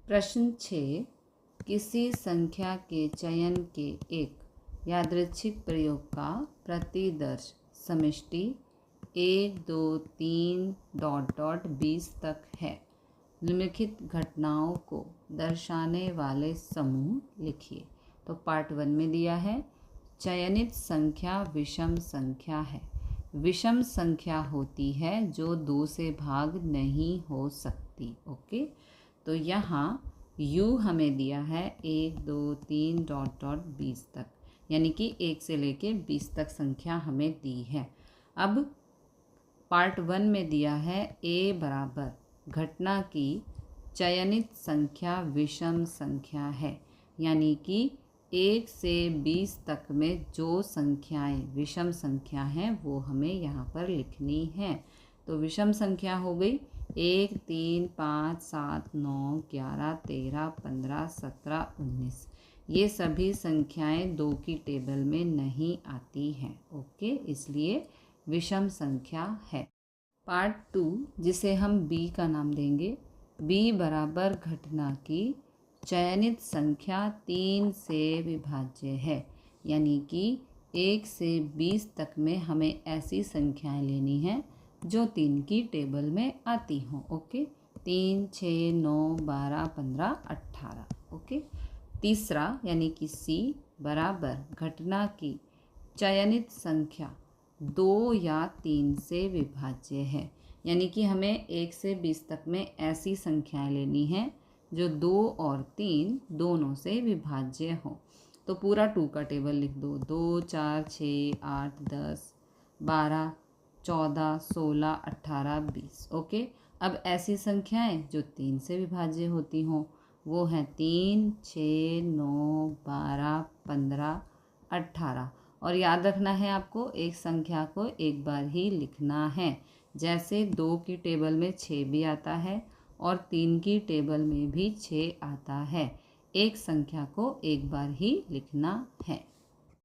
प्रश्न 6। किसी संख्या के चयन के एक यादृच्छिक प्रयोग का प्रतिदर्श समष्टि 1 2 3 20 तक है। निम्नलिखित घटनाओं को दर्शाने वाले समूह लिखिए। तो पार्ट 1 में दिया है चयनित संख्या विषम संख्या है। विषम संख्या होती है जो 2 से भाग नहीं हो सकती। ओके, तो यहाँ u हमें दिया है 1 2 3 20 तक, यानी कि 1 से लेके 20 तक संख्या हमें दी है। अब पार्ट 1 में दिया है a बराबर घटना की चयनित संख्या विषम संख्या है, यानी कि 1 से 20 तक में जो संख्याएं विषम संख्या हैं वो हमें यहाँ पर लिखनी है। तो विषम संख्या हो गई 1 3 5 7 9 11 13 15 17 19। ये सभी संख्याएं 2 की टेबल में नहीं आती हैं। ओके, इसलिए विषम संख्या है। पार्ट 2 जिसे हम b का नाम देंगे, b बराबर घटना की चयनित संख्या 3 से विभाज्य है, यानी कि 1 से 20 तक में हमें ऐसी संख्याएं लेनी हैं जो 3 की टेबल में आती हों। ओके, 3 6 9 12 15 18। ओके, तीसरा यानी कि c बराबर घटना की चयनित संख्या 2 या 3 से विभाज्य है, यानी कि हमें 1 से 20 तक में ऐसी संख्याएं लेनी हैं जो 2 और 3 दोनों से विभाज्य हो। तो पूरा 2 का टेबल लिख दो। 2 4 6 8 10 12 14 16 18 20। ओके, अब ऐसी संख्याएं जो 3 से विभाज्य होती हों वो हैं 3 6 9 12 15 18। और याद रखना है आपको एक संख्या को एक बार ही लिखना है, जैसे 2 की टेबल में 6 भी आता है और 3 की टेबल में भी 6 आता है। एक संख्या को एक बार ही लिखना है।